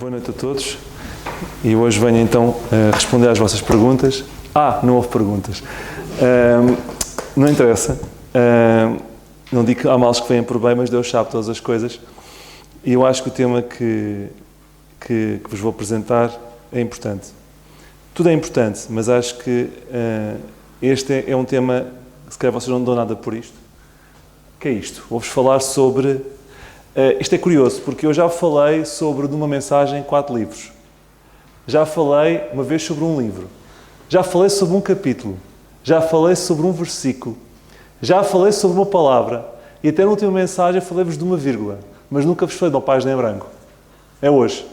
Boa noite a todos. E hoje venho então responder às vossas perguntas. Não houve perguntas. Não interessa. Não digo que há males que venham por bem, mas Deus sabe todas as coisas. E eu acho que o tema que vos vou apresentar é importante. Tudo é importante, mas acho que este é um tema que se calhar vocês não dão nada por isto. O que é isto? Vou-vos falar sobre... isto é curioso, porque eu já falei sobre, numa mensagem, 4 livros. Já falei uma vez sobre um livro. Já falei sobre um capítulo. Já falei sobre um versículo. Já falei sobre uma palavra. E até na última mensagem falei-vos de uma vírgula. Mas nunca vos falei de uma página em branco. É hoje.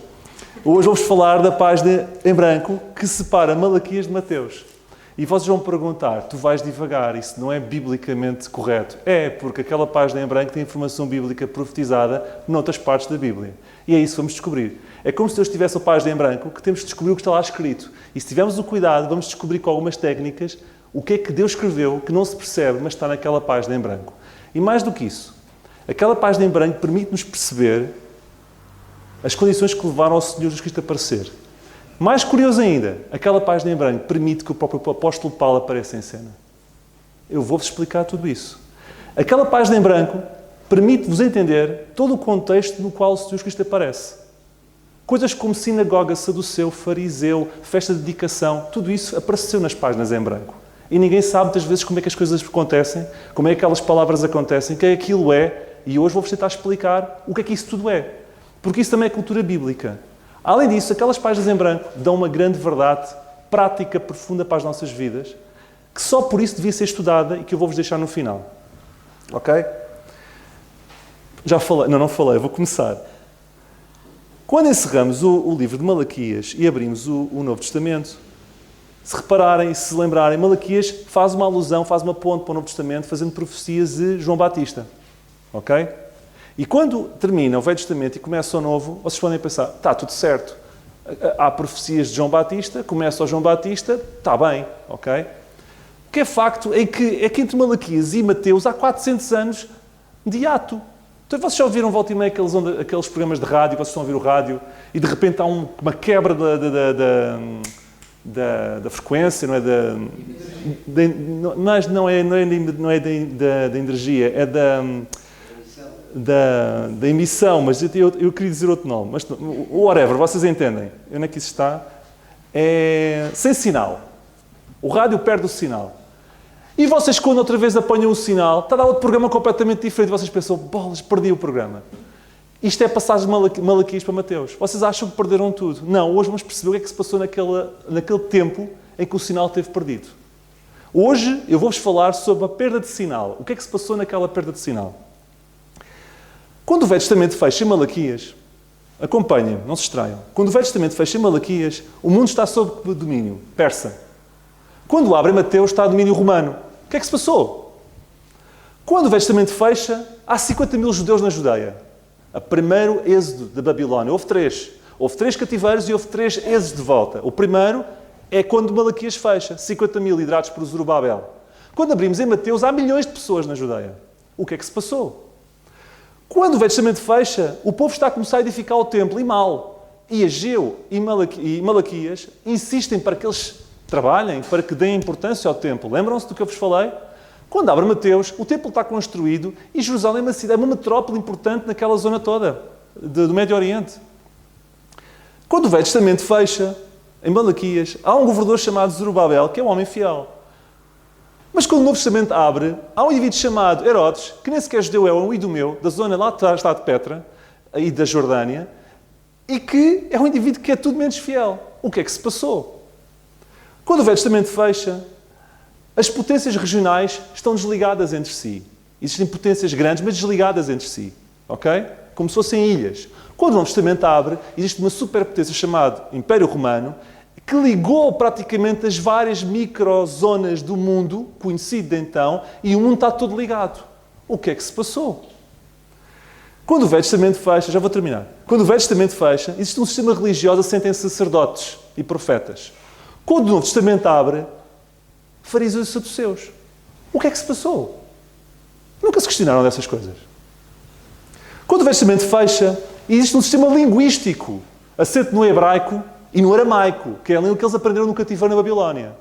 Hoje vou-vos falar da página em branco que separa Malaquias de Mateus. E vocês vão me perguntar, tu vais divagar, isso não é biblicamente correto. É, porque aquela página em branco tem informação bíblica profetizada noutras partes da Bíblia. E é isso que vamos descobrir. É como se Deus tivesse a página em branco, que temos de descobrir o que está lá escrito. E se tivermos o cuidado, vamos descobrir com algumas técnicas o que é que Deus escreveu, que não se percebe, mas está naquela página em branco. E mais do que isso, aquela página em branco permite-nos perceber as condições que levaram ao Senhor Jesus Cristo a aparecer. Mais curioso ainda, aquela página em branco permite que o próprio apóstolo Paulo apareça em cena. Eu vou-vos explicar tudo isso. Aquela página em branco permite-vos entender todo o contexto no qual o Senhor Jesus Cristo aparece. Coisas como sinagoga, saduceu, fariseu, festa de dedicação, tudo isso apareceu nas páginas em branco. E ninguém sabe muitas vezes como é que as coisas acontecem, como é que aquelas palavras acontecem, o que é que aquilo é, e hoje vou-vos tentar explicar o que é que isso tudo é. Porque isso também é cultura bíblica. Além disso, aquelas páginas em branco dão uma grande verdade prática, profunda para as nossas vidas, que só por isso devia ser estudada e que eu vou-vos deixar no final. Ok? Já falei. Não falei. Vou começar. Quando encerramos o livro de Malaquias e abrimos o Novo Testamento, se repararem e se lembrarem, Malaquias faz uma alusão, faz uma ponte para o Novo Testamento, fazendo profecias de João Batista. Ok? E quando termina o Velho Testamento e começa o Novo, vocês podem pensar, está tudo certo. Há profecias de João Batista, começa o João Batista, está bem, ok? O que é facto é que entre Malaquias e Mateus há 400 anos de hiato. Então vocês já ouviram volta e meia aqueles programas de rádio, vocês estão a ouvir o rádio, e de repente há uma quebra da frequência, não é? Mas não é da energia, é da emissão, mas eu queria dizer outro nome, mas whatever, vocês entendem. Onde é que isso está? É sem sinal. O rádio perde o sinal. E vocês, quando outra vez apanham o sinal, está a dar outro programa completamente diferente, vocês pensam, bolas, perdi o programa. Isto é passagem de Malaquias para Mateus. Vocês acham que perderam tudo? Não, hoje vamos perceber o que é que se passou naquele tempo em que o sinal esteve perdido. Hoje eu vou-vos falar sobre a perda de sinal. O que é que se passou naquela perda de sinal? Quando o Velho Testamento fecha em Malaquias, acompanhem-me, não se distraiam. Quando o Velho Testamento fecha em Malaquias, o mundo está sob domínio persa. Quando abre em Mateus, está a domínio romano. O que é que se passou? Quando o Velho Testamento fecha, há 50 mil judeus na Judeia. O primeiro êxodo da Babilónia. Houve 3. Houve 3 cativeiros e houve 3 êxodos de volta. O primeiro é quando Malaquias fecha. 50 mil liderados por Zorobabel. Quando abrimos em Mateus, há milhões de pessoas na Judeia. O que é que se passou? Quando o Velho Testamento fecha, o povo está a começar a edificar o templo, e mal. E Ageu e Malaquias insistem para que eles trabalhem, para que deem importância ao templo. Lembram-se do que eu vos falei? Quando abre Mateus, o templo está construído e Jerusalém é uma cidade, é uma metrópole importante naquela zona toda, do Médio Oriente. Quando o Velho Testamento fecha, em Malaquias, há um governador chamado Zorobabel, que é um homem fiel. Mas quando o Novo Testamento abre, há um indivíduo chamado Herodes, que nem sequer judeu é um idumeu, da zona lá atrás de Petra, aí da Jordânia, e que é um indivíduo que é tudo menos fiel. O que é que se passou? Quando o Velho Testamento fecha, as potências regionais estão desligadas entre si. Existem potências grandes, mas desligadas entre si. Ok? Como se fossem ilhas. Quando o Novo Testamento abre, existe uma superpotência chamada Império Romano, que ligou praticamente as várias microzonas do mundo, conhecido de então, e o mundo está todo ligado. O que é que se passou? Quando o Velho Testamento fecha, já vou terminar, quando o Velho Testamento fecha, existe um sistema religioso assente em sacerdotes e profetas. Quando o Novo Testamento abre, fariseus e saduceus. O que é que se passou? Nunca se questionaram dessas coisas. Quando o Velho Testamento fecha, existe um sistema linguístico assente no hebraico e no aramaico, que é a língua que eles aprenderam no cativeiro na Babilónia.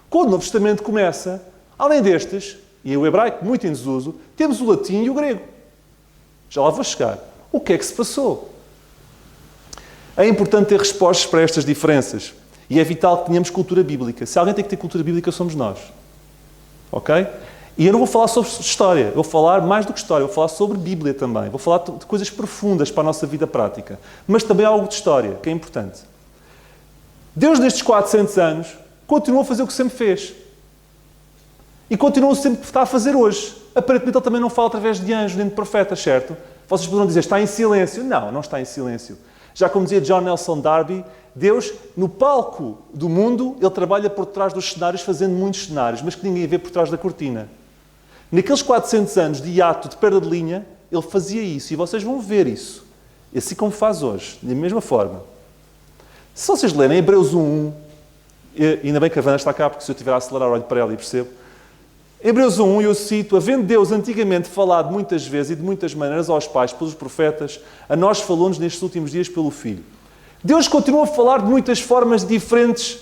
Quando o Novo Testamento começa, além destes, e o hebraico muito em desuso, temos o latim e o grego. Já lá vou chegar. O que é que se passou? É importante ter respostas para estas diferenças. E é vital que tenhamos cultura bíblica. Se alguém tem que ter cultura bíblica, somos nós. Ok? E eu não vou falar sobre história. Eu vou falar mais do que história. Eu vou falar sobre Bíblia também. Vou falar de coisas profundas para a nossa vida prática. Mas também algo de história, que é importante. Deus, nestes 400 anos, continua a fazer o que sempre fez. E continua sempre a estar a fazer hoje. Aparentemente, Ele também não fala através de anjos nem de profetas, certo? Vocês poderão dizer, está em silêncio. Não, não está em silêncio. Já como dizia John Nelson Darby, Deus, no palco do mundo, Ele trabalha por trás dos cenários, fazendo muitos cenários, mas que ninguém vê por trás da cortina. Naqueles 400 anos de hiato, de perda de linha, Ele fazia isso. E vocês vão ver isso. Assim como faz hoje, da mesma forma. Se vocês lerem Hebreus 1.1, ainda bem que a Vana está cá, porque se eu estiver a acelerar, olho para ela e percebo. Hebreus 1, eu cito, havendo Deus antigamente falado muitas vezes e de muitas maneiras aos pais pelos profetas, a nós falou-nos nestes últimos dias pelo Filho. Deus continua a falar de muitas formas diferentes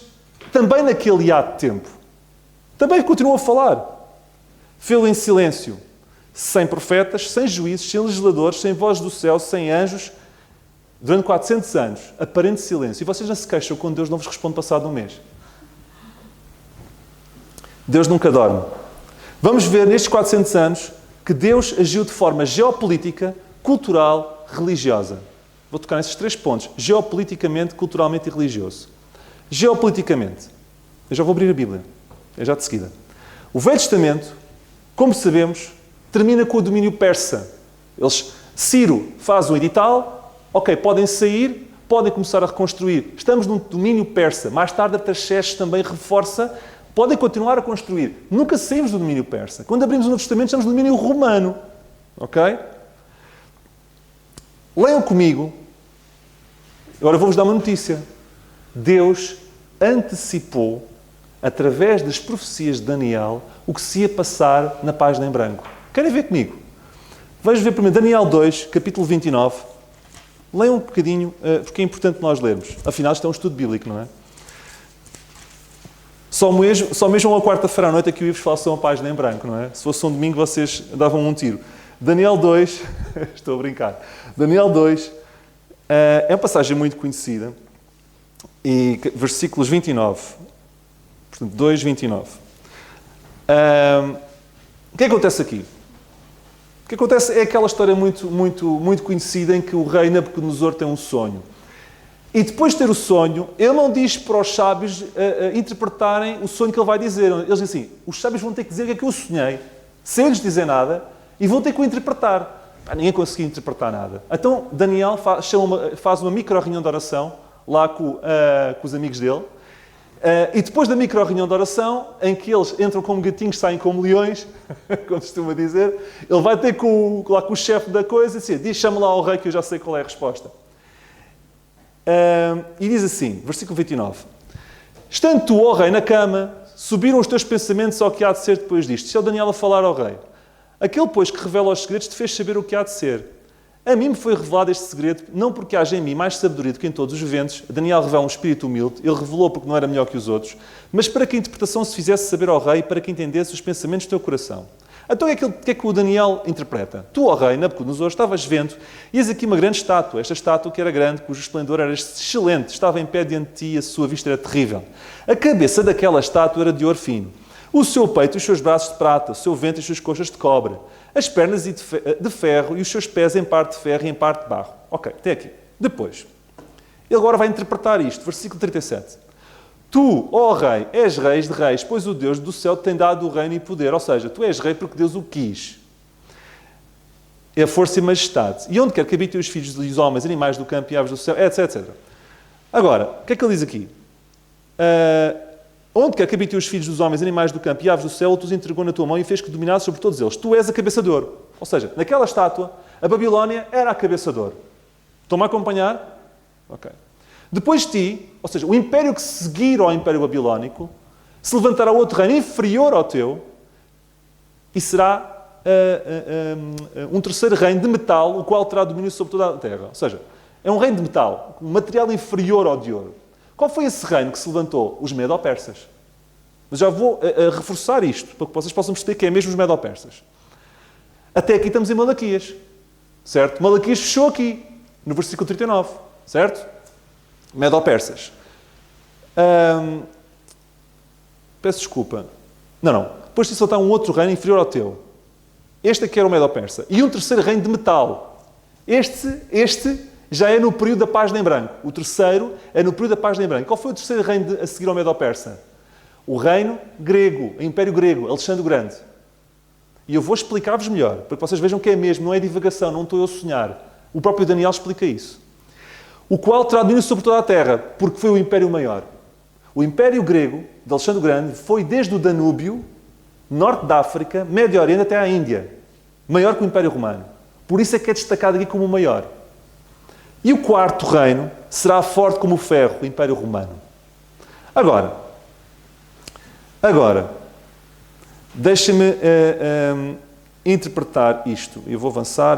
também naquele hiato de tempo. Também continua a falar. Fê-lo em silêncio, sem profetas, sem juízes, sem legisladores, sem vozes do céu, sem anjos, durante 400 anos, aparente silêncio. E vocês não se queixam quando Deus não vos responde passado um mês. Deus nunca dorme. Vamos ver nestes 400 anos que Deus agiu de forma geopolítica, cultural, religiosa. Vou tocar nesses 3 pontos. Geopoliticamente, culturalmente e religioso. Geopoliticamente. Eu já vou abrir a Bíblia. É já de seguida. O Velho Testamento, como sabemos, termina com o domínio persa. Ciro faz um edital. Ok, podem sair, podem começar a reconstruir. Estamos num domínio persa. Mais tarde, Artaxerxes também reforça. Podem continuar a construir. Nunca saímos do domínio persa. Quando abrimos o Novo Testamento, estamos no domínio romano. Ok? Leiam comigo. Agora vou-vos dar uma notícia. Deus antecipou, através das profecias de Daniel, o que se ia passar na página em branco. Querem ver comigo? Vamos ver primeiro Daniel 2, capítulo 29. Leiam um bocadinho, porque é importante nós lermos. Afinal, isto é um estudo bíblico, não é? Só mesmo uma quarta-feira à noite é que eu ia-vos falar sobre uma página em branco, não é? Se fosse um domingo, vocês davam um tiro. Daniel 2, estou a brincar. Daniel 2 é uma passagem muito conhecida, e versículos 29. Portanto, 2, 29. O que acontece aqui? O que acontece é aquela história muito conhecida em que o rei Nabucodonosor tem um sonho. E depois de ter o sonho, ele não diz para os sábios interpretarem o sonho que ele vai dizer. Eles dizem assim, os sábios vão ter que dizer o que é que eu sonhei, sem eu lhes dizer nada, e vão ter que o interpretar. Ninguém conseguiu interpretar nada. Então Daniel faz uma micro-reunião de oração, lá com os amigos dele, e depois da micro-reunião de oração, em que eles entram como gatinhos, saem como leões, como costuma dizer, ele vai ter lá com o chefe da coisa, e assim, chama lá ao rei que eu já sei qual é a resposta. E diz assim, versículo 29. Estando tu, ó rei, na cama, subiram os teus pensamentos ao que há de ser depois disto. Isto é o Daniel a falar ao rei. Aquele, pois, que revela os segredos, te fez saber o que há de ser. A mim me foi revelado este segredo, não porque haja em mim mais sabedoria do que em todos os ventos. Daniel revela um espírito humilde, ele revelou porque não era melhor que os outros, mas para que a interpretação se fizesse saber ao rei, para que entendesse os pensamentos do teu coração. Então, o que é que o Daniel interpreta? Tu, ó rei, Nabucodonosor, estavas vendo, e eis aqui uma grande estátua. Esta estátua que era grande, cujo esplendor era excelente, estava em pé diante de ti e a sua vista era terrível. A cabeça daquela estátua era de ouro fino. O seu peito e os seus braços de prata, o seu ventre e as suas coxas de cobre. As pernas de ferro e os seus pés em parte de ferro e em parte de barro. Ok, até aqui. Depois, ele agora vai interpretar isto. Versículo 37. Tu, ó rei, és reis de reis, pois o Deus do céu te tem dado o reino e poder. Ou seja, tu és rei porque Deus o quis. É a força e majestade. E onde quer que habitem os filhos dos homens, animais do campo e aves do céu, etc, etc. Agora, o que é que ele diz aqui? Onde quer que habitem os filhos dos homens, animais do campo e aves do céu, ele os entregou na tua mão e fez que dominasses sobre todos eles. Tu és a cabeça de ouro. Ou seja, naquela estátua, a Babilónia era a cabeça de ouro. Estão-me a acompanhar? Ok. Depois de ti, ou seja, o império que seguir ao império babilónico, se levantará outro reino inferior ao teu e será um terceiro reino de metal, o qual terá domínio sobre toda a terra. Ou seja, É um reino de metal, um material inferior ao de ouro. Qual foi esse reino que se levantou? Os Medo-Persas. Mas já vou reforçar isto, para que vocês possam perceber que é mesmo os Medo-Persas. Até aqui estamos em Malaquias, certo? Malaquias fechou aqui, no versículo 39, certo? Medo-Persas. Peço desculpa. Não. Depois disso está um outro reino inferior ao teu. Este aqui era o Medo-Persa. E um terceiro reino de metal. Este já é no período da página em branco. O terceiro é no período da página em branco. Qual foi o terceiro reino a seguir ao Medo-Persa? O reino grego, o Império Grego, Alexandre o Grande. E eu vou explicar-vos melhor, para que vocês vejam que é mesmo, não é divagação, não estou eu a sonhar. O próprio Daniel explica isso. O qual terá domínio sobre toda a terra, porque foi o Império maior. O Império Grego, de Alexandre o Grande, foi desde o Danúbio, norte da África, Médio Oriente até à Índia. Maior que o Império Romano. Por isso é que é destacado aqui como o maior. E o quarto reino será forte como o ferro, o Império Romano. Agora, deixa-me interpretar isto. Eu vou avançar.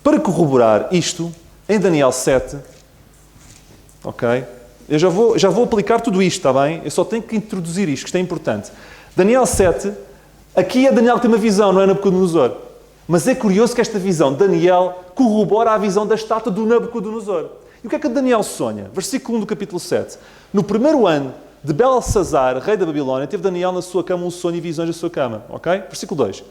Para corroborar isto, em Daniel 7, ok? Eu já vou aplicar tudo isto, está bem? Eu só tenho que introduzir isto, que isto é importante. Daniel 7, aqui é Daniel que tem uma visão, não é Nabucodonosor. Mas é curioso que esta visão de Daniel corrobora a visão da estátua do Nabucodonosor. E o que é que Daniel sonha? Versículo 1 do capítulo 7. No primeiro ano de Belsazar, rei da Babilónia, teve Daniel na sua cama um sonho e visões da sua cama. Ok? Versículo 2.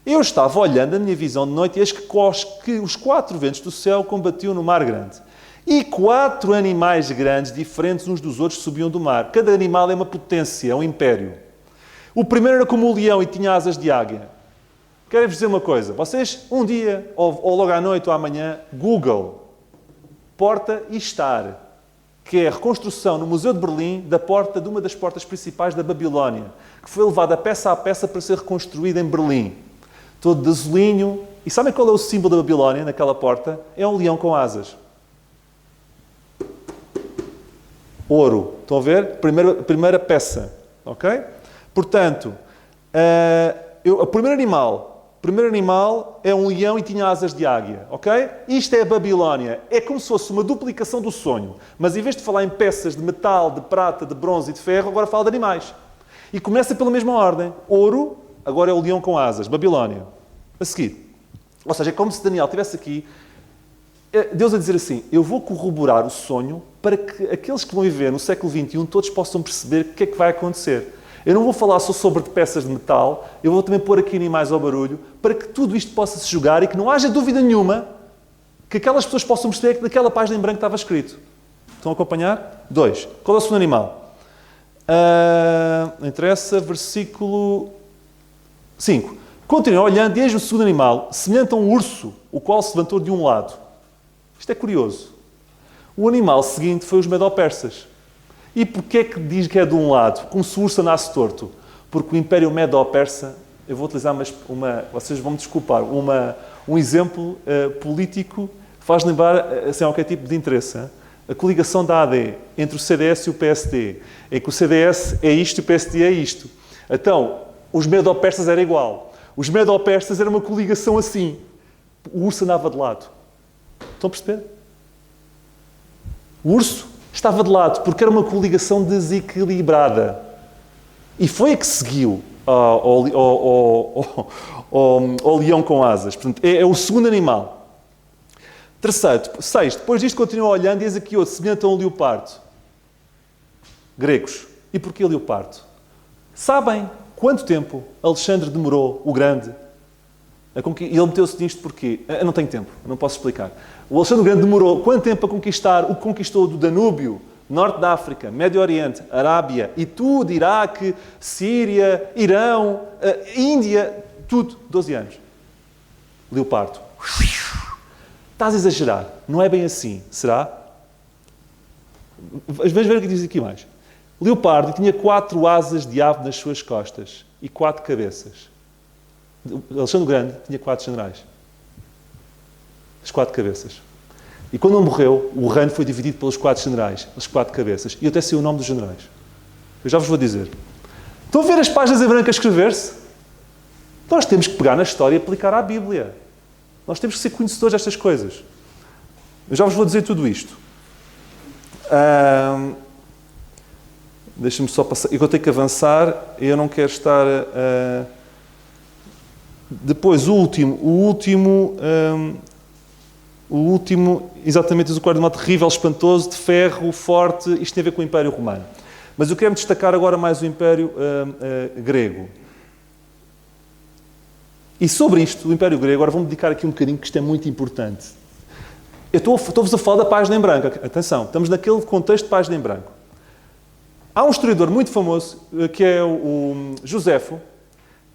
Eu estava olhando a minha visão de noite e eis que os 4 ventos do céu combatiam no mar grande. E 4 animais grandes, diferentes uns dos outros, subiam do mar. Cada animal é uma potência, é um império. O primeiro era como o leão e tinha asas de águia. Quero-vos dizer uma coisa. Vocês, um dia, ou logo à noite ou amanhã, Google, porta Istar, que é a reconstrução no Museu de Berlim da porta de uma das portas principais da Babilónia, que foi levada peça a peça para ser reconstruída em Berlim. Todo de azulinho. E sabem qual é o símbolo da Babilónia naquela porta? É um leão com asas. Ouro. Estão a ver? Primeira peça. Ok? Portanto, o primeiro animal é um leão e tinha asas de águia. Ok? Isto é a Babilónia. É como se fosse uma duplicação do sonho. Mas em vez de falar em peças de metal, de prata, de bronze e de ferro, agora fala de animais. E começa pela mesma ordem. Ouro, agora é o leão com asas. Babilónia. A seguir. Ou seja, é como se Daniel estivesse aqui, Deus a dizer assim, eu vou corroborar o sonho para que aqueles que vão viver no século XXI todos possam perceber o que é que vai acontecer. Eu não vou falar só sobre peças de metal, eu vou também pôr aqui animais ao barulho, para que tudo isto possa se jogar e que não haja dúvida nenhuma que aquelas pessoas possam perceber que naquela página em branco estava escrito. Estão a acompanhar? 2. Qual é o segundo animal? Não interessa, versículo 5. Continua olhando e eis o segundo animal, semelhante a um urso, o qual se levantou de um lado. Isto é curioso. O animal seguinte foi os Medo-Persas. E porquê é que diz que é de um lado? Como se o urso andasse torto. Porque o Império Medo-Persa, eu vou utilizar vocês vão me desculpar, um exemplo político faz lembrar assim, a qualquer tipo de interesse. Hein? A coligação da AD entre o CDS e o PSD, em que o CDS é isto e o PSD é isto. Então, os Medo-Persas era igual. Os Medo-Persas era uma coligação assim. O urso andava de lado. Estão a perceber? O urso estava de lado porque era uma coligação desequilibrada. E foi a que seguiu ao leão com asas. Portanto, é o segundo animal. Terceiro, 6. Depois disto continua olhando e eis aqui outro, semelhante a um leopardo. Gregos. E porquê leopardo? Sabem quanto tempo Alexandre demorou, o Grande, e ele meteu-se nisto porque... Eu não tenho tempo, não posso explicar. O Alexandre o Grande demorou quanto tempo a conquistar o que conquistou do Danúbio, Norte da África, Médio Oriente, Arábia e tudo, Iraque, Síria, Irão, Índia, tudo, 12 anos. Leopardo. Estás a exagerar. Não é bem assim, será? Vamos ver o que diz aqui mais. Leopardo tinha 4 asas de ave nas suas costas e 4 cabeças. Alexandre o Grande tinha 4 generais. As 4 cabeças. E quando ele morreu, o reino foi dividido pelos 4 generais, as 4 cabeças. E eu até sei o nome dos generais. Eu já vos vou dizer. Estão a ver as páginas em branco a escrever-se? Nós temos que pegar na história e aplicar à Bíblia. Nós temos que ser conhecedores destas coisas. Eu já vos vou dizer tudo isto. Deixa-me só passar. Eu tenho que avançar e eu não quero estar... Depois, o último, exatamente, o quarto de uma terrível, espantoso, de ferro, forte. Isto tem a ver com o Império Romano. Mas eu quero destacar agora mais o Império Grego. E sobre isto, o Império Grego, agora vou-me dedicar aqui um bocadinho, que isto é muito importante. Eu estou-vos a falar da página em branco. Atenção, estamos naquele contexto de página em branco. Há um historiador muito famoso, que é o Joséfo,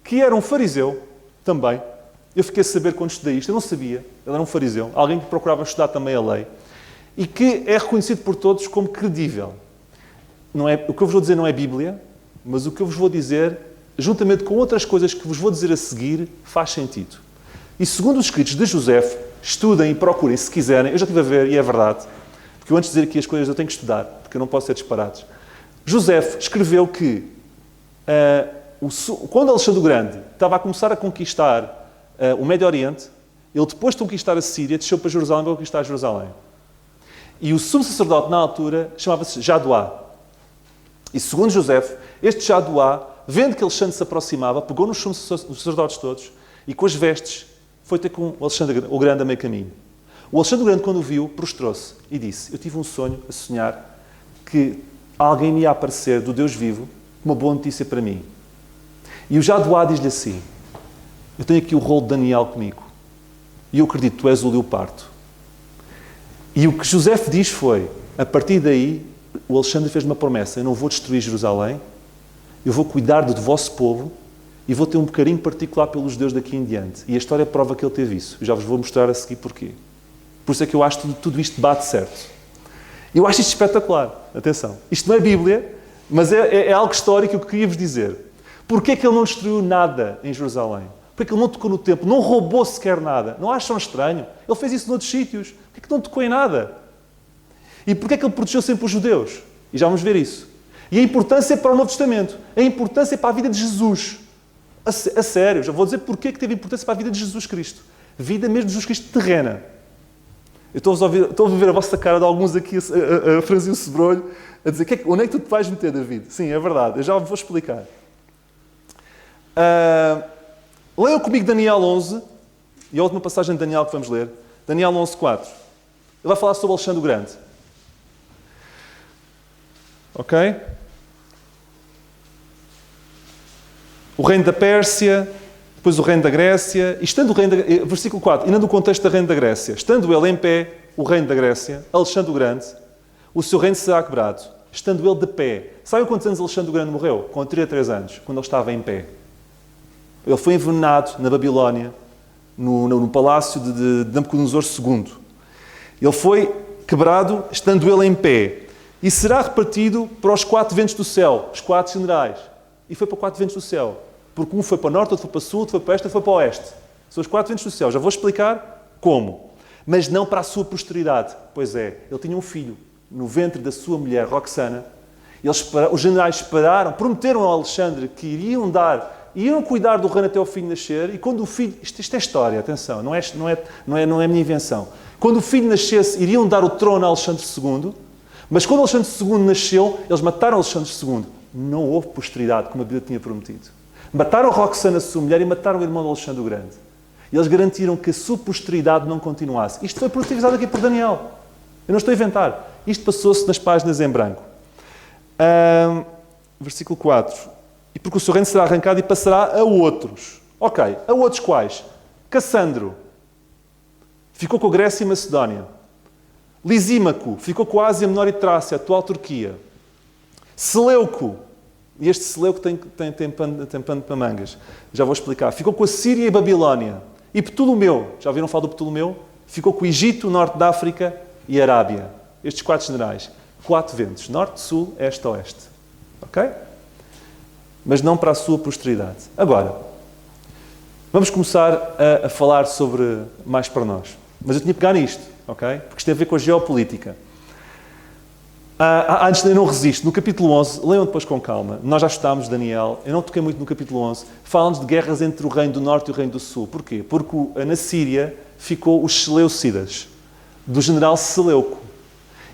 que era um fariseu também. Eu fiquei a saber quando estudei isto, eu não sabia. Ele era um fariseu, alguém que procurava estudar também a lei, e que é reconhecido por todos como credível. Não é, o que eu vos vou dizer não é Bíblia, mas o que eu vos vou dizer, juntamente com outras coisas que vos vou dizer a seguir, faz sentido. E segundo os escritos de Joséfo, estudem e procurem, se quiserem. Eu já estive a ver, e é verdade, porque eu antes de dizer aqui as coisas eu tenho que estudar, porque eu não posso ser disparado. Joséfo escreveu que quando Alexandre o Grande estava a começar a conquistar o Médio Oriente, ele depois de conquistar a Síria, desceu para Jerusalém para conquistar Jerusalém. E o sumo sacerdote na altura chamava-se Jadoá. E segundo Joséfo, este Jadoá, vendo que Alexandre se aproximava, pegou nos sumos sacerdotes todos e com as vestes foi ter com o Alexandre o Grande a meio caminho. O Alexandre o Grande, quando o viu, prostrou-se e disse: eu tive um sonho a sonhar que alguém me ia aparecer do Deus vivo com uma boa notícia para mim. E o Jadoá diz-lhe assim: eu tenho aqui o rolo de Daniel comigo e eu acredito que tu és o leopardo. E o que Joséfo diz foi, a partir daí, o Alexandre fez uma promessa: eu não vou destruir Jerusalém, eu vou cuidar do vosso povo e vou ter um carinho particular pelos judeus daqui em diante. E a história prova que ele teve isso. Eu já vos vou mostrar a seguir porquê. Por isso é que eu acho que tudo isto bate certo. Eu acho isto espetacular. Atenção. Isto não é Bíblia, mas é algo histórico que eu queria vos dizer. Porquê é que ele não destruiu nada em Jerusalém? Porquê é que ele não tocou no templo? Não roubou sequer nada? Não acham estranho? Ele fez isso noutros sítios. Porquê é que não tocou em nada? E porquê é que ele protegeu sempre os judeus? E já vamos ver isso. E a importância para o Novo Testamento. A importância para a vida de Jesus. A sério, já vou dizer porquê é que teve importância para a vida de Jesus Cristo. Vida mesmo de Jesus Cristo terrena. Eu estou a ver a vossa cara de alguns aqui a franzir o sobrolho, a dizer: onde é que tu te vais meter, David? Sim, é verdade, eu já vos vou explicar. Leiam comigo Daniel 11, e a última passagem de Daniel que vamos ler. Daniel 11:4. Ele vai falar sobre Alexandre o Grande. Ok? O reino da Pérsia, depois o reino da Grécia, e estando o reino da... Versículo 4, ainda no contexto do reino da Grécia. Estando ele em pé, o reino da Grécia, Alexandre o Grande, o seu reino será quebrado. Estando ele de pé. Sabem quantos anos Alexandre o Grande morreu? Com 33 anos, quando ele estava em pé. Ele foi envenenado na Babilónia, no palácio de Nabucodonosor II. Ele foi quebrado, estando ele em pé. E será repartido para os 4 ventos do céu, os 4 generais. E foi para 4 ventos do céu. Porque um foi para o norte, outro foi para o sul, outro foi para o oeste, outro foi para o oeste. São os 4 ventos do céu. Já vou explicar como. Mas não para a sua posteridade. Pois é, ele tinha um filho no ventre da sua mulher, Roxana. Os generais esperaram, prometeram ao Alexandre que iriam cuidar do reino até ao filho nascer. E quando o filho... Isto é história, atenção, não é minha invenção. Quando o filho nascesse, iriam dar o trono a Alexandre II. Mas quando Alexandre II nasceu, eles mataram Alexandre II. Não houve posteridade, como a Bíblia tinha prometido. Mataram Roxana, a sua mulher, e mataram o irmão de Alexandre o Grande. E eles garantiram que a sua posteridade não continuasse. Isto foi profetizado aqui por Daniel. Eu não estou a inventar. Isto passou-se nas páginas em branco. Versículo 4. E porque o seu reino será arrancado e passará a outros. Ok, a outros quais? Cassandro ficou com a Grécia e Macedónia. Lisímaco ficou com a Ásia Menor e Trácia, a atual Turquia. Seleuco, e este Seleuco tem pano para mangas, já vou explicar, ficou com a Síria e a Babilónia. E Ptolomeu, já ouviram falar do Ptolomeu? Ficou com o Egito, o norte da África e a Arábia. Estes 4 generais. 4 ventos, norte, sul, este, oeste. Ok? Mas não para a sua posteridade. Agora, vamos começar a falar sobre mais para nós. Mas eu tinha que pegar nisto, ok? Porque isto tem a ver com a geopolítica. Antes, eu não resisto. No capítulo 11, leiam depois com calma. Nós já estudámos Daniel. Eu não toquei muito no capítulo 11. Fala-nos de guerras entre o reino do norte e o reino do sul. Porquê? Porque na Síria ficou os Seleucidas. do general Seleuco.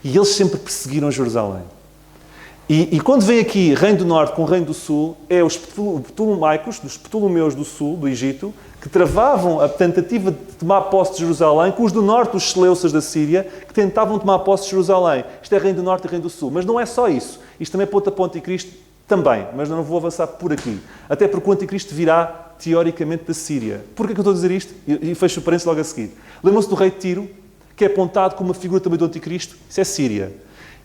E eles sempre perseguiram Jerusalém. E quando vem aqui Reino do Norte com o Reino do Sul, é os Ptolomaicos, dos Ptolomeus do Sul, do Egito, que travavam a tentativa de tomar posse de Jerusalém, com os do Norte, os Seleuças da Síria, que tentavam tomar posse de Jerusalém. Isto é Reino do Norte e Reino do Sul. Mas não é só isso. Isto também aponta para o Anticristo, também. Mas não vou avançar por aqui. Até porque o Anticristo virá, teoricamente, da Síria. Porquê que eu estou a dizer isto? E fecho o parênteses logo a seguir. Lembram-se do rei de Tiro, que é apontado como uma figura também do Anticristo? Isso é Síria.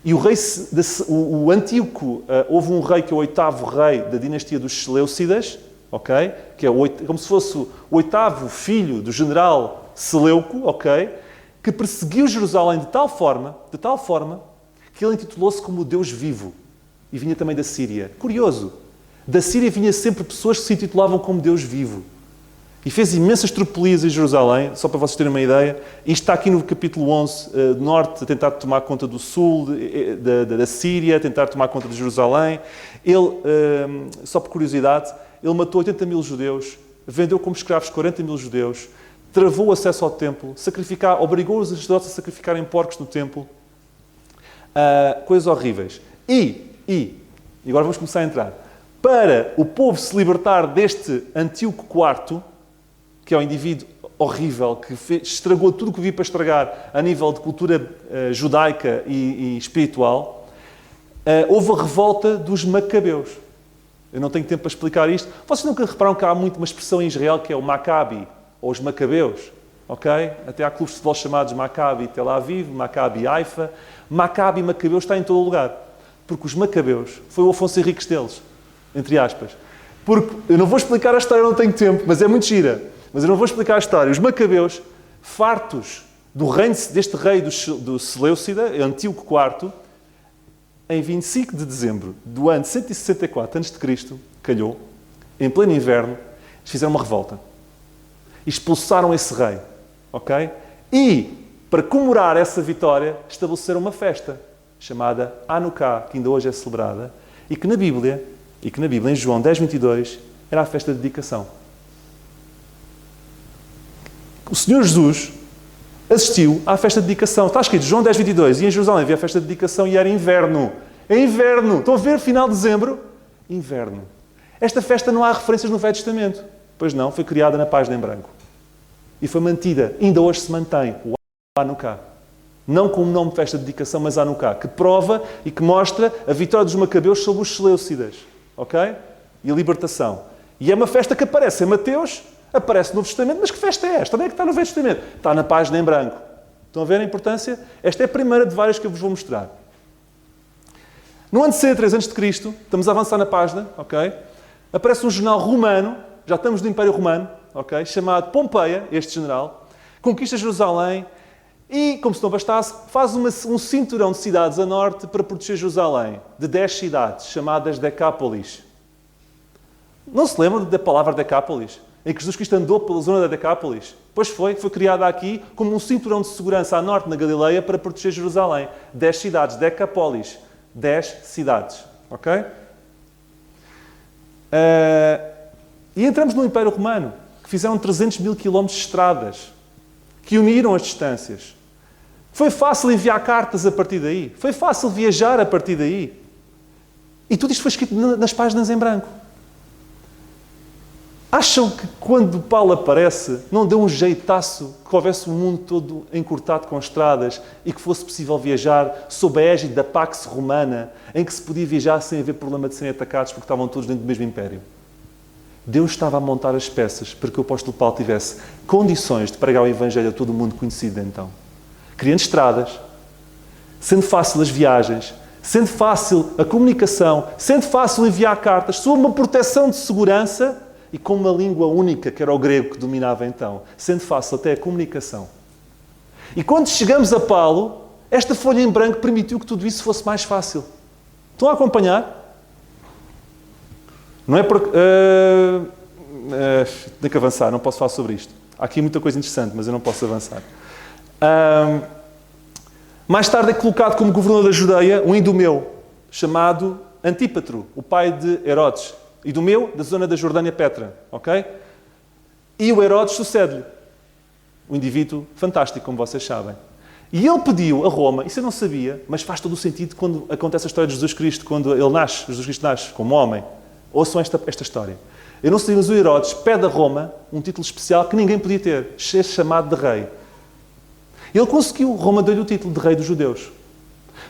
E o Antíoco, houve um rei que é o 8º rei da dinastia dos Seleucidas, ok? Que é como se fosse o 8º filho do general Seleuco, ok? Que perseguiu Jerusalém de tal forma, que ele intitulou-se como o Deus vivo. E vinha também da Síria. Curioso. Da Síria vinha sempre pessoas que se intitulavam como Deus vivo. E fez imensas tropelias em Jerusalém, só para vocês terem uma ideia. Isto está aqui no capítulo 11, do Norte, a tentar tomar conta do Sul, da Síria, a tentar tomar conta de Jerusalém. Ele, só por curiosidade, ele matou 80 mil judeus, vendeu como escravos 40 mil judeus, travou o acesso ao templo, obrigou os sacerdotes a sacrificarem porcos no templo. Coisas horríveis. E agora vamos começar a entrar. Para o povo se libertar deste Antíoco IV, que é um indivíduo horrível, que estragou tudo o que havia para estragar a nível de cultura judaica e espiritual, houve a revolta dos Macabeus. Eu não tenho tempo para explicar isto. Vocês nunca repararam que há muito uma expressão em Israel que é o Maccabi, ou os Macabeus, ok? Até há clubes de futebol chamados Maccabi Tel Aviv, Maccabi Haifa. Maccabi e Macabeus está em todo o lugar. Porque os Macabeus foi o Afonso Henriques deles, entre aspas. Porque, eu não vou explicar a história, eu não tenho tempo, mas é muito gira. Mas eu não vou explicar a história. Os Macabeus, fartos deste rei do Seleucida, Antíoco IV, em 25 de dezembro do ano 164 a.C., calhou, em pleno inverno, eles fizeram uma revolta. E expulsaram esse rei. Ok? E, para comemorar essa vitória, estabeleceram uma festa chamada Hanukkah, que ainda hoje é celebrada, e que na Bíblia, em João 10:22, era a festa de dedicação. O Senhor Jesus assistiu à festa de dedicação. Está escrito João 10:22, e em Jerusalém havia a festa de dedicação e era inverno. É inverno. Estão a ver, final de dezembro? Inverno. Esta festa não há referências no Velho Testamento. Pois não, foi criada na página em branco. E foi mantida. Ainda hoje se mantém o Hanukkah. Não como nome de festa de dedicação, mas Hanukkah, que prova e que mostra a vitória dos Macabeus sobre os Seleucidas. Ok? E a libertação. E é uma festa que aparece em Mateus, aparece no Novo Testamento, mas que festa é esta? Onde é que está no Velho Testamento? Está na página em branco. Estão a ver a importância? Esta é a primeira de várias que eu vos vou mostrar. No ano 63 a.C., estamos a avançar na página, ok? Aparece um general romano, já estamos no Império Romano, ok? Chamado Pompeia, este general, conquista Jerusalém e, como se não bastasse, faz um cinturão de cidades a norte para proteger Jerusalém, de 10 cidades, chamadas Decápolis. Não se lembram da palavra Decápolis? Em que Jesus Cristo andou pela zona da Decápolis? Pois foi criada aqui como um cinturão de segurança a norte na Galileia para proteger Jerusalém. 10 cidades, Decápolis. 10 cidades. Ok? E entramos no Império Romano, que fizeram 300 mil quilómetros de estradas, que uniram as distâncias. Foi fácil enviar cartas a partir daí. Foi fácil viajar a partir daí. E tudo isto foi escrito nas páginas em branco. Acham que quando Paulo aparece, não deu um jeitaço que houvesse um mundo todo encurtado com estradas e que fosse possível viajar sob a égide da Pax Romana, em que se podia viajar sem haver problema de serem atacados porque estavam todos dentro do mesmo império? Deus estava a montar as peças para que o apóstolo Paulo tivesse condições de pregar o Evangelho a todo o mundo conhecido então. Criando estradas, sendo fácil as viagens, sendo fácil a comunicação, sendo fácil enviar cartas, sob uma proteção de segurança e com uma língua única, que era o grego que dominava então, sendo fácil até a comunicação. E quando chegamos a Paulo, esta folha em branco permitiu que tudo isso fosse mais fácil. Estão a acompanhar? Não é porque... tenho que avançar, não posso falar sobre isto. Há aqui muita coisa interessante, mas eu não posso avançar. Mais tarde é colocado como governador da Judeia um idumeu, chamado Antípatro, o pai de Herodes. Idumeu, da zona da Jordânia Petra, ok? E o Herodes sucede-lhe. Um indivíduo fantástico, como vocês sabem. E ele pediu a Roma, isso eu não sabia, mas faz todo o sentido quando acontece a história de Jesus Cristo, quando ele nasce, Jesus Cristo nasce como homem. Ouçam esta história. Eu não sei, mas o Herodes pede a Roma um título especial que ninguém podia ter, ser chamado de rei. Ele conseguiu, Roma deu-lhe o título de rei dos judeus.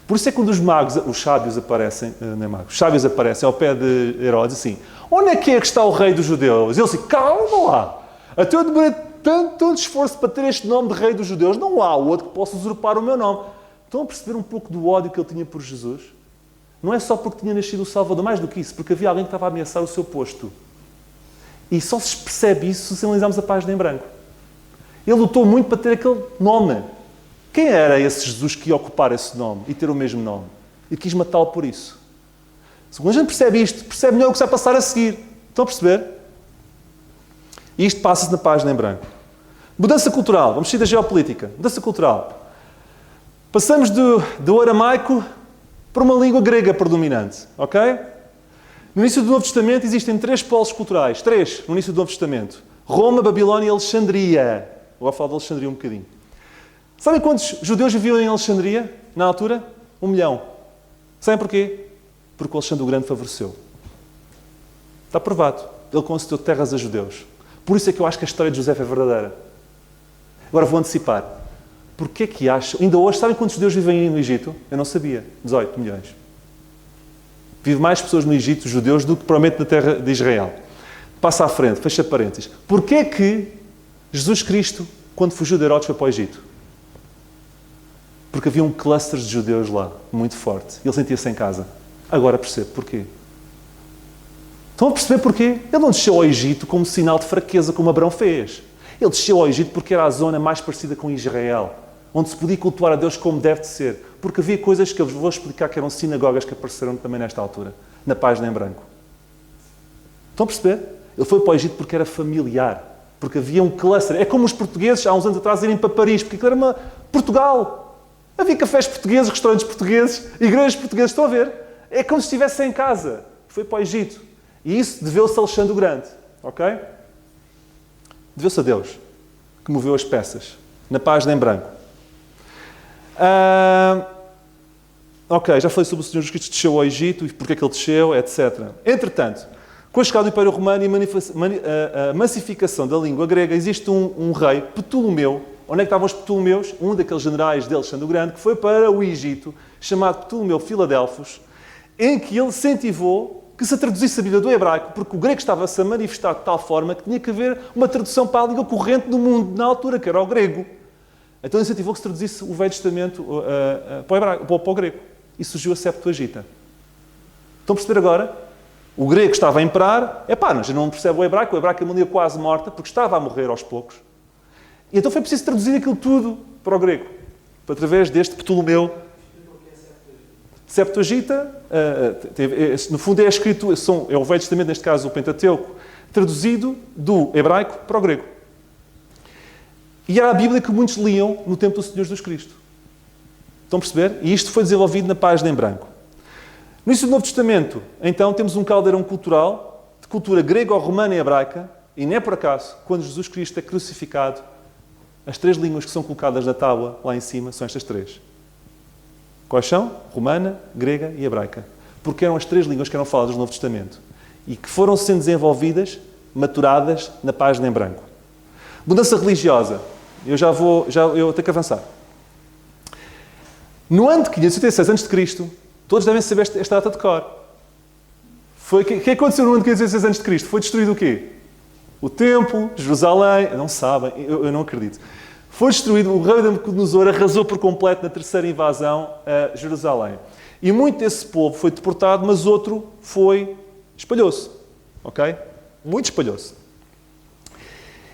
Por isso é que quando os sábios aparecem, os sábios aparecem ao pé de Herodes, assim, onde é que está o rei dos judeus? Ele assim, calma lá, até eu demorei tanto esforço para ter este nome de rei dos judeus, não há outro que possa usurpar o meu nome. Estão a perceber um pouco do ódio que ele tinha por Jesus? Não é só porque tinha nascido o Salvador, mais do que isso, porque havia alguém que estava a ameaçar o seu posto. E só se percebe isso se analisarmos a página em branco. Ele lutou muito para ter aquele nome. Quem era esse Jesus que ia ocupar esse nome e ter o mesmo nome? E quis matá-lo por isso. Quando a gente percebe isto, percebe melhor o que se vai passar a seguir. Estão a perceber? E isto passa-se na página em branco. Mudança cultural. Vamos sair da geopolítica. Mudança cultural. Passamos do aramaico para uma língua grega predominante. Ok? No início do Novo Testamento existem 3 polos culturais. 3 no início do Novo Testamento. Roma, Babilónia e Alexandria. Vou falar de Alexandria um bocadinho. Sabem quantos judeus viviam em Alexandria, na altura? 1 milhão. Sabem porquê? Porque o Alexandre o Grande favoreceu. Está provado. Ele concedeu terras a judeus. Por isso é que eu acho que a história de José é verdadeira. Agora vou antecipar. Porquê que acham... Ainda hoje, sabem quantos judeus vivem no Egito? Eu não sabia. 18 milhões. Vive mais pessoas no Egito, judeus, do que provavelmente na terra de Israel. Passa à frente, fecha parênteses. Porquê que Jesus Cristo, quando fugiu de Herodes, foi para o Egito? Porque havia um cluster de judeus lá, muito forte. Ele sentia-se em casa. Agora percebo porquê. Estão a perceber porquê? Ele não desceu ao Egito como sinal de fraqueza, como Abraão fez. Ele desceu ao Egito porque era a zona mais parecida com Israel, onde se podia cultuar a Deus como deve de ser. Porque havia coisas que eu vos vou explicar que eram sinagogas que apareceram também nesta altura, na página em branco. Estão a perceber? Ele foi para o Egito porque era familiar. Porque havia um cluster. É como os portugueses, há uns anos atrás, irem para Paris, porque aquilo era Portugal. Havia cafés portugueses, restaurantes portugueses, igrejas portuguesas. Estão a ver? É como se estivesse em casa. Foi para o Egito. E isso deveu-se a Alexandre o Grande. Ok? Deveu-se a Deus, que moveu as peças. Na página em branco. Ok, já falei sobre o Senhor Jesus Cristo que desceu ao Egito e porque é que ele desceu, etc. Entretanto, com a chegada do Império Romano e a massificação da língua grega, existe um rei, Ptolomeu. Onde é que estavam os Ptolomeus? Um daqueles generais de Alexandre o Grande, que foi para o Egito, chamado Ptolomeu Filadelfos, em que ele incentivou que se traduzisse a Bíblia do hebraico, porque o grego estava-se a manifestar de tal forma que tinha que haver uma tradução para a língua corrente do mundo, na altura, que era o grego. Então ele incentivou que se traduzisse o Velho Testamento para o grego. E surgiu a Septuaginta. Estão a perceber agora? O grego estava a imperar. Já não percebe o hebraico é uma língua quase morta, porque estava a morrer aos poucos. E então foi preciso traduzir aquilo tudo para o grego, através deste Ptolomeu. Septuaginta, no fundo é a escritura, é o Velho Testamento, neste caso o Pentateuco, traduzido do hebraico para o grego. E era a Bíblia que muitos liam no tempo do Senhor Jesus Cristo. Estão a perceber? E isto foi desenvolvido na página em branco. No início do Novo Testamento, então, temos um caldeirão cultural, de cultura grego-romana e hebraica, e não é por acaso, quando Jesus Cristo é crucificado, as 3 línguas que são colocadas na tábua, lá em cima, são estas 3. Quais são? Romana, grega e hebraica. Porque eram as 3 línguas que eram faladas no Novo Testamento e que foram sendo desenvolvidas, maturadas na página em branco. Mudança religiosa. Eu tenho que avançar. No ano de 586 a.C., todos devem saber esta data de cor. O que aconteceu no ano de 586 a.C.? Foi destruído o quê? O templo, Jerusalém... Não sabem, eu não acredito. Foi destruído, o rei Nabucodonosor arrasou por completo na 3ª invasão a Jerusalém. E muito desse povo foi deportado, mas outro espalhou-se. Ok? Muito espalhou-se.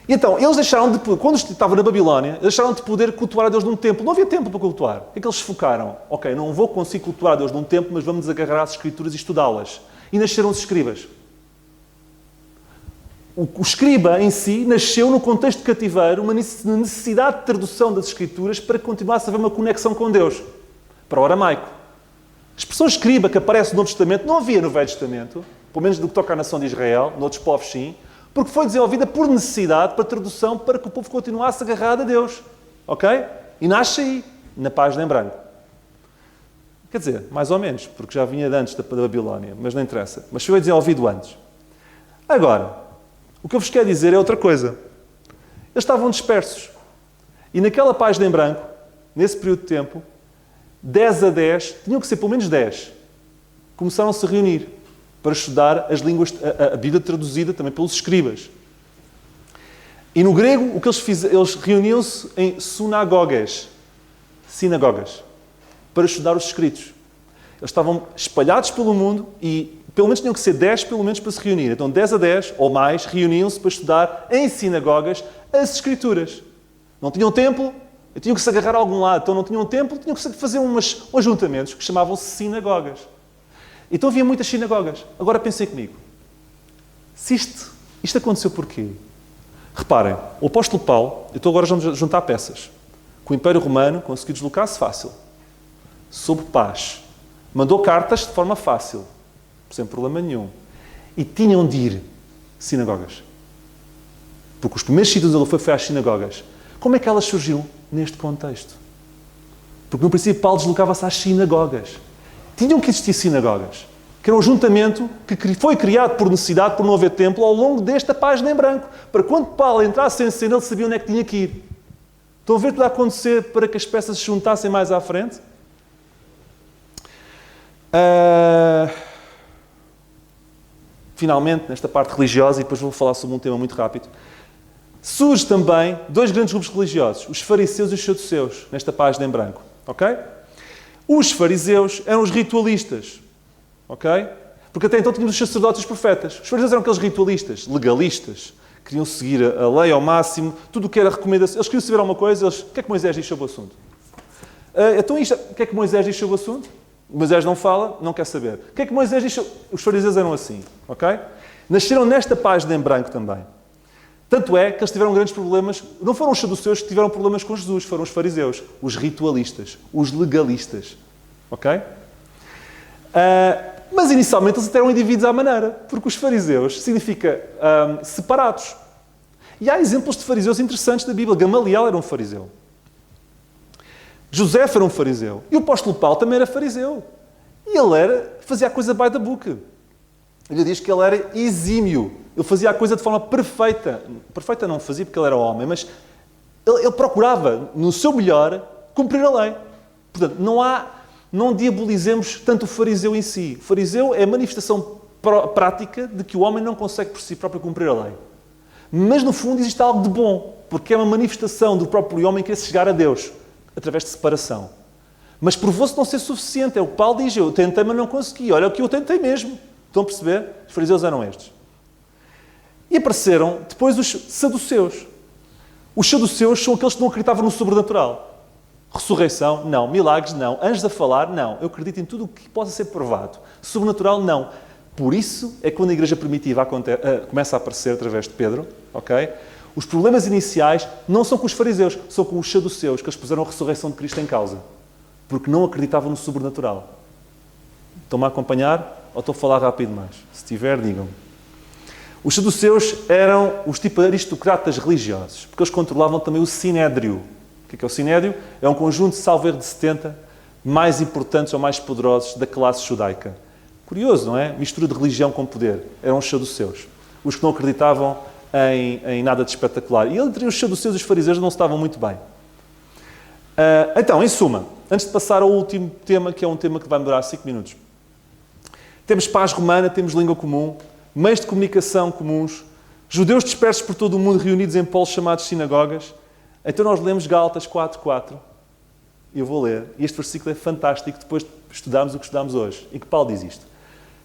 E então, eles deixaram de... Quando estavam na Babilónia, deixaram de poder cultuar a Deus num templo. Não havia templo para cultuar. O que é que eles se focaram? Ok, não vou conseguir cultuar a Deus num templo, mas vamos agarrar às Escrituras e estudá-las. E nasceram os escribas. O escriba em si nasceu no contexto de cativeiro, uma necessidade de tradução das Escrituras para que continuasse a haver uma conexão com Deus. Para o aramaico. A expressão escriba que aparece no Novo Testamento não havia no Velho Testamento, pelo menos no que toca à nação de Israel, noutros povos sim, porque foi desenvolvida por necessidade, para tradução, para que o povo continuasse agarrado a Deus. Ok? E nasce aí. na página em branco. Quer dizer, mais ou menos, porque já vinha de antes da Babilónia, mas não interessa. Mas foi desenvolvido antes. Agora, o que eu vos quero dizer é outra coisa. Eles estavam dispersos. E naquela página em branco, nesse período de tempo, 10 a 10, tinham que ser pelo menos 10, começaram a se reunir para estudar as línguas, a Bíblia traduzida também pelos escribas. E no grego, o que eles reuniam-se em sinagogas, para estudar os escritos. Eles estavam espalhados pelo mundo e pelo menos tinham que ser 10 pelo menos para se reunir. Então 10 a 10 ou mais reuniam-se para estudar em sinagogas as escrituras. Não tinham templo, tinham que se agarrar a algum lado. Então não tinham templo, tinham que fazer uns ajuntamentos que chamavam-se sinagogas. Então havia muitas sinagogas. Agora pensem comigo. Se isto aconteceu porquê? Reparem, o apóstolo Paulo, então agora vamos juntar peças. Com o Império Romano conseguiu deslocar-se fácil. Sob paz. Mandou cartas de forma fácil. Sem problema nenhum. E tinham de ir sinagogas. Porque os primeiros sítios onde ele foi às sinagogas. Como é que elas surgiram neste contexto? Porque no princípio Paulo deslocava-se às sinagogas. Tinham que existir sinagogas. Que era um ajuntamento que foi criado por necessidade, por não haver templo, ao longo desta página em branco. Para quando Paulo entrasse em cena, ele sabia onde é que tinha que ir. Estão a ver tudo a acontecer para que as peças se juntassem mais à frente? Finalmente, nesta parte religiosa, e depois vou falar sobre um tema muito rápido, surge também dois grandes grupos religiosos, os fariseus e os saduceus, nesta página em branco. Ok? Os fariseus eram os ritualistas. Ok? Porque até então tínhamos os sacerdotes e os profetas. Os fariseus eram aqueles ritualistas, legalistas, queriam seguir a lei ao máximo, tudo o que era recomendação. Eles queriam saber alguma coisa, o que é que Moisés diz sobre o assunto? Então, o que é que Moisés diz sobre o assunto? Moisés não fala, não quer saber. O que é que Moisés diz sobre... Os fariseus eram assim, ok? Nasceram nesta página em branco também. Tanto é que eles tiveram grandes problemas. Não foram os saduceus que tiveram problemas com Jesus, foram os fariseus, os ritualistas, os legalistas. Ok? Mas inicialmente eles até eram indivíduos à maneira, porque os fariseus significa separados. E há exemplos de fariseus interessantes da Bíblia. Gamaliel era um fariseu. José era um fariseu. E o apóstolo Paulo também era fariseu. E ele fazia a coisa by the book. Ele diz que ele era exímio. Ele fazia a coisa de forma perfeita. Perfeita não fazia porque ele era homem, mas ele procurava, no seu melhor, cumprir a lei. Portanto, não diabolizemos tanto o fariseu em si. O fariseu é a manifestação prática de que o homem não consegue por si próprio cumprir a lei. Mas, no fundo, existe algo de bom, porque é uma manifestação do próprio homem que quer chegar a Deus, através de separação. Mas provou-se não ser suficiente. É o que Paulo diz, eu tentei, mas não consegui. Olha o que eu tentei mesmo. Estão a perceber? Os fariseus eram estes. E apareceram depois os saduceus. Os saduceus são aqueles que não acreditavam no sobrenatural. Ressurreição, não. Milagres, não. Anjos a falar, não. Eu acredito em tudo o que possa ser provado. Sobrenatural, não. Por isso é que quando a igreja primitiva começa a aparecer através de Pedro, ok? Os problemas iniciais não são com os fariseus, são com os saduceus, que eles puseram a ressurreição de Cristo em causa. Porque não acreditavam no sobrenatural. Estão-me a acompanhar ou estou a falar rápido demais? Se tiver, digam-me. Os saduceus eram os tipos aristocratas religiosos, porque eles controlavam também o sinédrio. O que é o sinédrio? É um conjunto, salvo erro, de 70 mais importantes ou mais poderosos da classe judaica. Curioso, não é? Mistura de religião com poder. Eram os saduceus. Os que não acreditavam em nada de espetacular. E entre os saduceus e os fariseus não se estavam muito bem. Então, em suma, antes de passar ao último tema, que é um tema que vai demorar 5 minutos. Temos paz romana, temos língua comum, meios de comunicação comuns, judeus dispersos por todo o mundo reunidos em polos chamados sinagogas. Então nós lemos Gálatas 4:4. Eu vou ler. E este versículo é fantástico depois de estudarmos o que estudamos hoje. E que Paulo diz isto.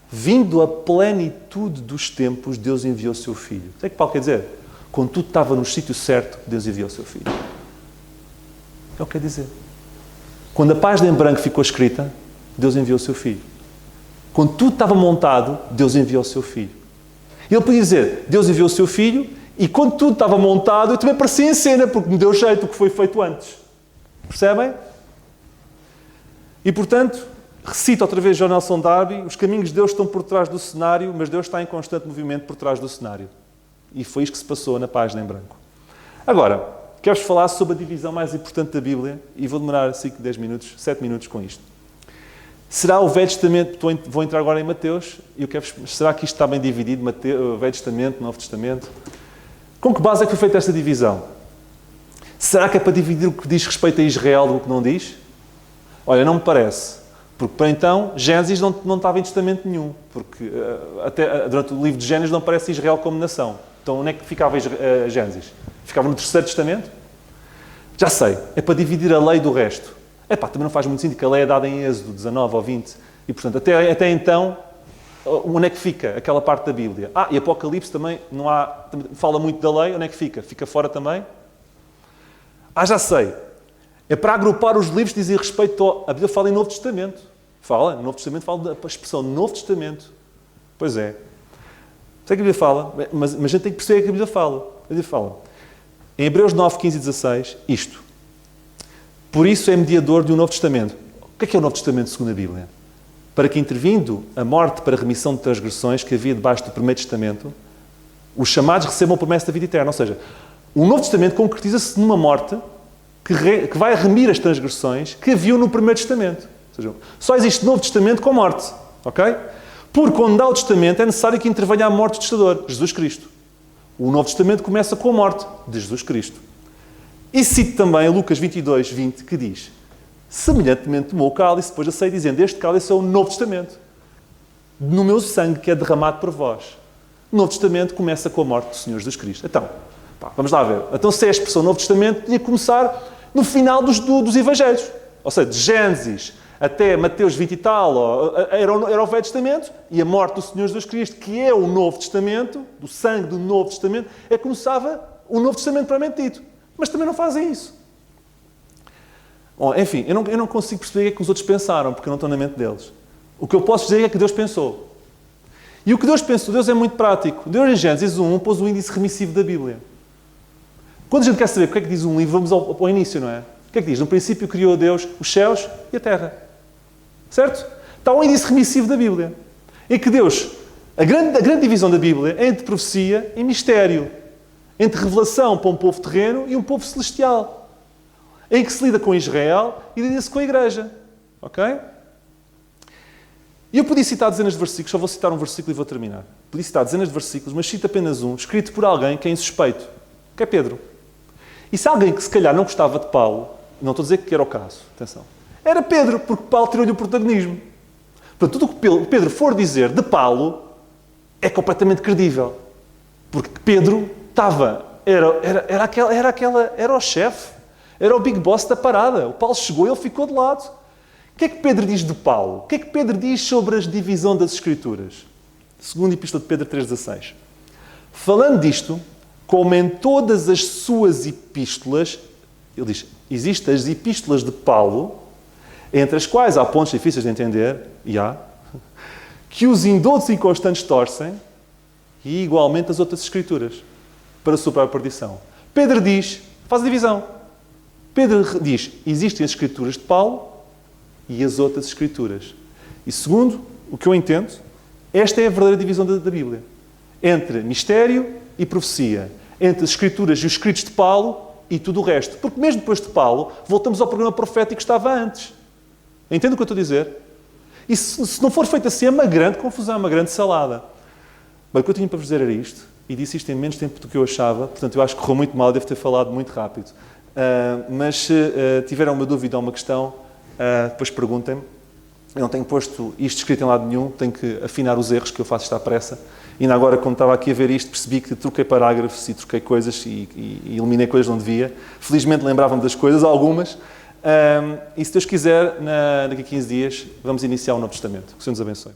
Vindo a plenitude dos tempos, Deus enviou o seu Filho. O que é que Paulo quer dizer? Quando tudo estava no sítio certo, Deus enviou o seu Filho. É o que quer dizer. Quando a página em branco ficou escrita, Deus enviou o seu Filho. Quando tudo estava montado, Deus enviou o seu Filho. E ele podia dizer, Deus enviou o seu Filho, e quando tudo estava montado, eu também apareci em cena, porque me deu jeito o que foi feito antes. Percebem? E, portanto, recito outra vez John Nelson Darby, os caminhos de Deus estão por trás do cenário, mas Deus está em constante movimento por trás do cenário. E foi isto que se passou na página em branco. Agora, quero-vos falar sobre a divisão mais importante da Bíblia e vou demorar 5, 10 minutos, 7 minutos com isto. Será o Velho Testamento, vou entrar agora em Mateus, e será que isto está bem dividido, Velho Testamento, Novo Testamento? Com que base é que foi feita esta divisão? Será que é para dividir o que diz respeito a Israel do que não diz? Olha, não me parece. Porque, para então, Gênesis não estava em testamento nenhum. Porque, até durante o livro de Gênesis, não aparece Israel como nação. Então, onde é que ficava Gênesis? Ficava no terceiro testamento? Já sei. É para dividir a lei do resto. Também não faz muito sentido, que a lei é dada em Êxodo 19 ou 20. E, portanto, até então, onde é que fica aquela parte da Bíblia? E Apocalipse também, fala muito da lei. Onde é que fica? Fica fora também? Já sei. É para agrupar os livros que dizem respeito a Bíblia fala em Novo Testamento. No Novo Testamento fala da expressão Novo Testamento. Pois é. Sei que a Bíblia fala, mas a gente tem que perceber o que a Bíblia fala. A Bíblia fala. Em Hebreus 9, 15 e 16, isto. Por isso é mediador de um Novo Testamento. O que é o Novo Testamento segundo a Bíblia? Para que, intervindo a morte para a remissão de transgressões que havia debaixo do primeiro testamento, os chamados recebam a promessa da vida eterna. Ou seja, o Novo Testamento concretiza-se numa morte que vai remir as transgressões que haviam no primeiro testamento. Ou seja, só existe Novo Testamento com morte. Ok? Porque quando há o testamento é necessário que intervenha a morte do testador, Jesus Cristo. O Novo Testamento começa com a morte de Jesus Cristo. E cito também Lucas 22, 20, que diz: semelhantemente tomou o cálice, depois a ceia, dizendo: este cálice é o Novo Testamento, no meu sangue que é derramado por vós. O Novo Testamento começa com a morte do Senhor Jesus Cristo. Então, vamos lá ver. Então, se é a expressão Novo Testamento, tinha que começar no final dos Evangelhos. Ou seja, de Gênesis até Mateus 20 e tal, era o Velho Testamento, e a morte do Senhor Jesus Cristo, que é o Novo Testamento, do sangue do Novo Testamento, é que começava o Novo Testamento propriamente dito. Mas também não fazem isso. Bom, enfim, eu não consigo perceber o que é que os outros pensaram, porque eu não estou na mente deles. O que eu posso dizer é que Deus pensou. E o que Deus pensou, Deus é muito prático. Deus em Gênesis 1 pôs o índice remissivo da Bíblia. Quando a gente quer saber o que é que diz um livro, vamos ao início, não é? O que é que diz? No princípio criou Deus os céus e a terra. Certo? Está o índice remissivo da Bíblia. Em que Deus, a grande divisão da Bíblia é entre profecia e mistério. Entre revelação para um povo terreno e um povo celestial. Em que se lida com Israel e lida-se com a Igreja. Ok? E eu podia citar dezenas de versículos, só vou citar um versículo e vou terminar. Podia citar dezenas de versículos, mas cito apenas um, escrito por alguém que é insuspeito, que é Pedro. E se alguém que se calhar não gostava de Paulo, não estou a dizer que era o caso, atenção, era Pedro, porque Paulo tirou-lhe o protagonismo. Portanto, tudo o que Pedro for dizer de Paulo é completamente credível. Porque Pedro era o chefe, era o big boss da parada. O Paulo chegou e ele ficou de lado. O que é que Pedro diz de Paulo? O que é que Pedro diz sobre a divisão das Escrituras? Segunda Epístola de Pedro 3,16. Falando disto, como em todas as suas epístolas, ele diz, existem as epístolas de Paulo, entre as quais há pontos difíceis de entender, que os indoutos e inconstantes torcem, e igualmente as outras Escrituras, para a sua própria perdição. Pedro diz, faz a divisão. Pedro diz, existem as Escrituras de Paulo e as outras Escrituras. E segundo o que eu entendo, esta é a verdadeira divisão da Bíblia. Entre mistério e profecia. Entre as Escrituras e os escritos de Paulo e tudo o resto. Porque mesmo depois de Paulo, voltamos ao programa profético que estava antes. Entende o que eu estou a dizer? E se não for feito assim, é uma grande confusão, uma grande salada. Bem, o que eu tinha para vos dizer era isto, e disse isto em menos tempo do que eu achava, portanto eu acho que correu muito mal, devo ter falado muito rápido. Mas se tiverem uma dúvida ou uma questão, depois perguntem-me. Eu não tenho posto isto escrito em lado nenhum, tenho que afinar os erros que eu faço isto à pressa. E ainda agora, quando estava aqui a ver isto, percebi que troquei parágrafos e troquei coisas e eliminei coisas onde devia. Felizmente lembrava-me das coisas, algumas. E se Deus quiser, daqui a 15 dias, vamos iniciar o Novo Testamento. Que o Senhor nos abençoe.